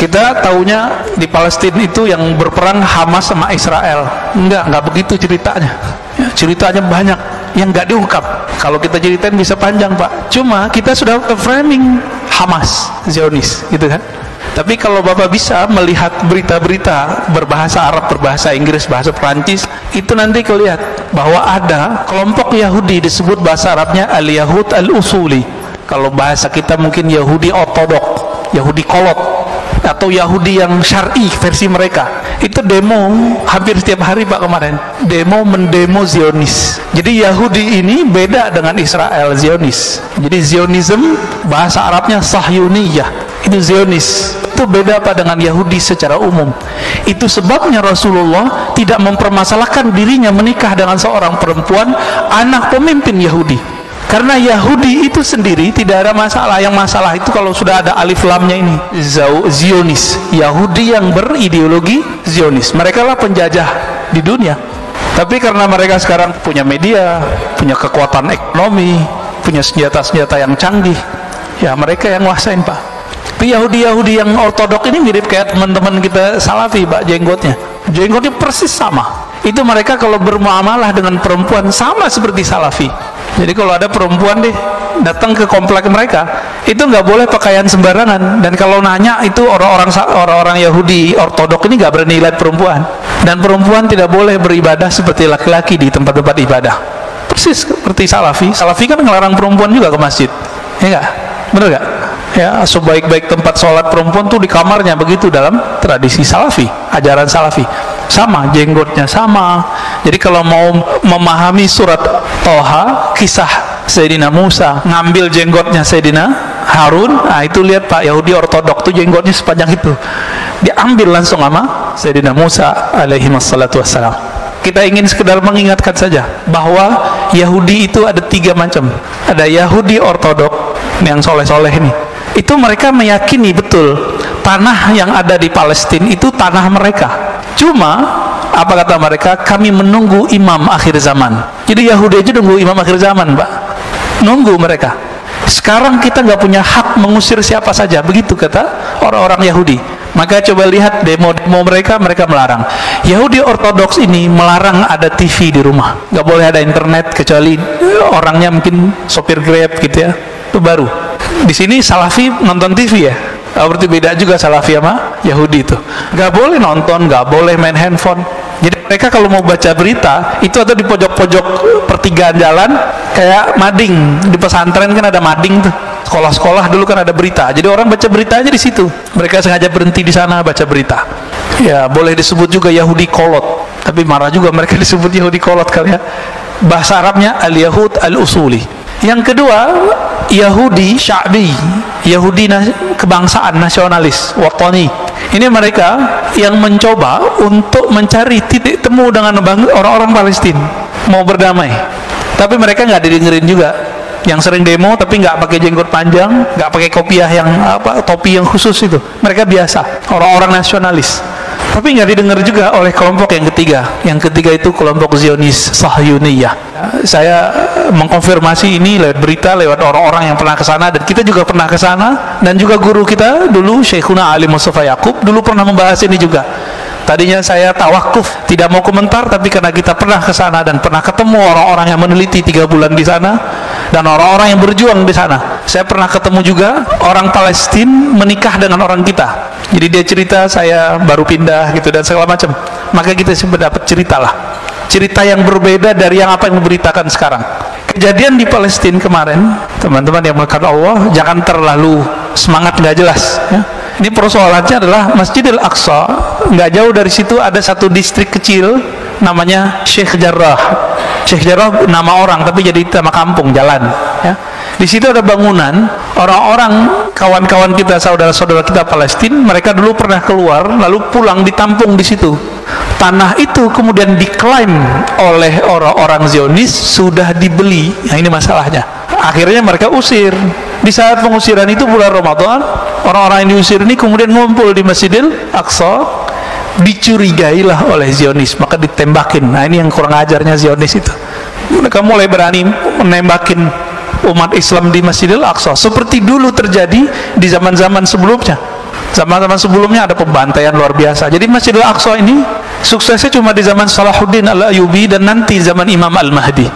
Kita taunya di Palestina itu yang berperang Hamas sama Israel. Enggak begitu ceritanya. Ya, ceritanya banyak yang nggak diungkap. Kalau kita ceritain bisa panjang, Pak. Cuma kita sudah framing Hamas, Zionis, gitu kan. Tapi kalau Bapak bisa melihat berita-berita berbahasa Arab, berbahasa Inggris, bahasa Perancis, itu nanti kelihatan bahwa ada kelompok Yahudi disebut bahasa Arabnya al-Yahud al-Usuli. Kalau bahasa kita mungkin Yahudi ortodok, Yahudi kolot, atau Yahudi yang syar'i versi mereka. Itu demo hampir setiap hari, Pak, kemarin. Mendemo Zionis. Jadi Yahudi ini beda dengan Israel, Zionis. Jadi Zionism bahasa Arabnya Sahyuniyah. Itu Zionis. Itu beda apa dengan Yahudi secara umum. Itu sebabnya Rasulullah tidak mempermasalahkan dirinya menikah dengan seorang perempuan anak pemimpin Yahudi. Karena Yahudi itu sendiri tidak ada masalah. Yang masalah itu kalau sudah ada alif lamnya ini, Zionis. Yahudi yang berideologi Zionis. Mereka lah penjajah di dunia. Tapi karena mereka sekarang punya media, punya kekuatan ekonomi, punya senjata-senjata yang canggih, ya mereka yang nguasain, Pak. Tapi Yahudi yang ortodok ini mirip kayak teman-teman kita Salafi, Pak, jenggotnya persis sama. Itu mereka kalau bermuamalah dengan perempuan sama seperti Salafi. Jadi kalau ada perempuan datang ke komplek mereka, itu nggak boleh pakaian sembarangan. Dan kalau nanya itu orang-orang Yahudi ortodok ini nggak berani lihat perempuan. Dan perempuan tidak boleh beribadah seperti laki-laki di tempat-tempat ibadah. Persis seperti Salafi. Salafi kan ngelarang perempuan juga ke masjid, ya nggak? Bener nggak? Ya, sebaik-baik tempat sholat perempuan tuh di kamarnya, begitu dalam tradisi Salafi, ajaran Salafi. Sama, jenggotnya sama. Jadi kalau mau memahami surat Toha, kisah Sayyidina Musa ngambil jenggotnya Sayyidina Harun, nah itu lihat, Pak, Yahudi ortodok tuh jenggotnya sepanjang itu, diambil langsung sama Sayyidina Musa alaihi wassalatu wassalam. Kita ingin sekedar mengingatkan saja bahwa Yahudi itu ada 3 macam. Ada Yahudi ortodok yang soleh-soleh ini, itu mereka meyakini betul tanah yang ada di Palestina itu tanah mereka. Cuma apa kata mereka? Kami menunggu imam akhir zaman. Jadi Yahudi aja nunggu imam akhir zaman, Pak. Nunggu mereka. Sekarang kita nggak punya hak mengusir siapa saja, begitu kata orang-orang Yahudi. Maka coba lihat demo mereka melarang. Yahudi ortodoks ini melarang ada TV di rumah. Nggak boleh ada internet kecuali orangnya mungkin sopir Grab gitu ya. Itu baru. Di sini Salafi nonton TV ya. Berarti beda juga Salafi sama Yahudi itu. Nggak boleh nonton, nggak boleh main handphone. Jadi mereka kalau mau baca berita itu ada di pojok-pojok pertigaan jalan, kayak mading di pesantren kan ada mading tuh. Sekolah-sekolah dulu kan ada berita. Jadi orang baca berita aja di situ. Mereka sengaja berhenti di sana baca berita. Ya boleh disebut juga Yahudi kolot. Tapi marah juga mereka disebut Yahudi kolot kali ya. Bahasa Arabnya al-Yahud al-Usuli. Yang kedua, Yahudi Sya'bi, Yahudi kebangsaan, nasionalis, watani. Ini mereka yang mencoba untuk mencari titik temu dengan orang-orang Palestina, mau berdamai. Tapi mereka nggak didengerin juga. Yang sering demo tapi nggak pakai jenggot panjang, nggak pakai kopiah yang topi yang khusus itu. Mereka biasa, orang-orang nasionalis. Tapi nggak didengar juga oleh kelompok yang ketiga. Yang ketiga itu kelompok Zionis Sahyuniyah. Saya mengkonfirmasi ini lewat berita, lewat orang-orang yang pernah ke sana, dan kita juga pernah ke sana, dan juga guru kita dulu Syekhuna Ali Mustafa Yaqub dulu pernah membahas ini juga. Tadinya saya tawakuf, tidak mau komentar, tapi karena kita pernah ke sana dan pernah ketemu orang-orang yang meneliti 3 bulan di sana dan orang-orang yang berjuang di sana. Saya pernah ketemu juga orang Palestina menikah dengan orang kita. Jadi dia cerita saya baru pindah gitu dan segala macam. Maka kita sempat dapat cerita yang berbeda dari yang apa yang diberitakan sekarang. Kejadian di Palestina kemarin, teman-teman yang melakukan Allah, jangan terlalu semangat nggak jelas ya. Ini persoalannya adalah Masjidil Aqsa, nggak jauh dari situ ada satu distrik kecil namanya Sheikh Jarrah. Sheikh Jarrah nama orang tapi jadi nama kampung, jalan ya. Di situ ada bangunan, orang-orang kawan-kawan kita, saudara-saudara kita Palestina, mereka dulu pernah keluar lalu pulang ditampung di situ. Tanah itu kemudian diklaim oleh orang-orang Zionis sudah dibeli. Nah ini masalahnya. Akhirnya mereka usir. Di saat pengusiran itu bulan Ramadan, orang-orang yang diusir ini kemudian ngumpul di Masjidil Aqsa, dicurigailah oleh Zionis, maka ditembakin. Nah ini yang kurang ajarnya Zionis itu. Mereka mulai berani menembakin umat Islam di Masjidil Aqsa seperti dulu terjadi di zaman-zaman sebelumnya. Zaman-zaman sebelumnya ada pembantaian luar biasa. Jadi Masjidil Aqsa ini suksesnya cuma di zaman Salahuddin Al-Ayyubi dan nanti zaman Imam Al-Mahdi.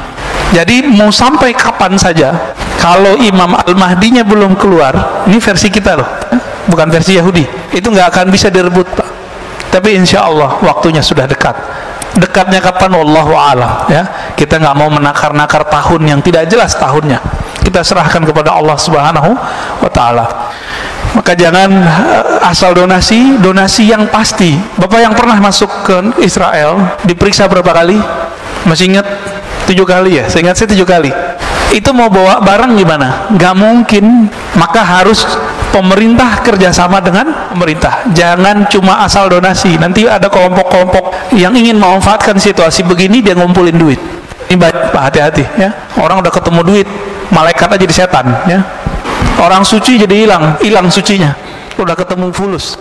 Jadi mau sampai kapan saja, kalau Imam Al-Mahdinya belum keluar, ini versi kita loh, bukan versi Yahudi, itu nggak akan bisa direbut, Pak. Tapi insya Allah waktunya sudah dekat. Dekatnya kapan? Wallahu a'lam, ya. Kita nggak mau menakar-nakar tahun yang tidak jelas tahunnya. Kita serahkan kepada Allah Subhanahu wa Ta'ala. Maka jangan asal donasi, donasi yang pasti. Bapak yang pernah masuk ke Israel diperiksa berapa kali? Masih ingat? 7 kali ya? Saya ingat saya 7 kali. Itu mau bawa barang gimana? Gak mungkin. Maka harus pemerintah kerjasama dengan pemerintah. Jangan cuma asal donasi. Nanti ada kelompok-kelompok yang ingin memanfaatkan situasi begini, dia ngumpulin duit. Ini baik, Pak, hati-hati ya. Orang udah ketemu duit, malaikat aja jadi setan ya. Orang suci jadi hilang sucinya. Udah ketemu fulus.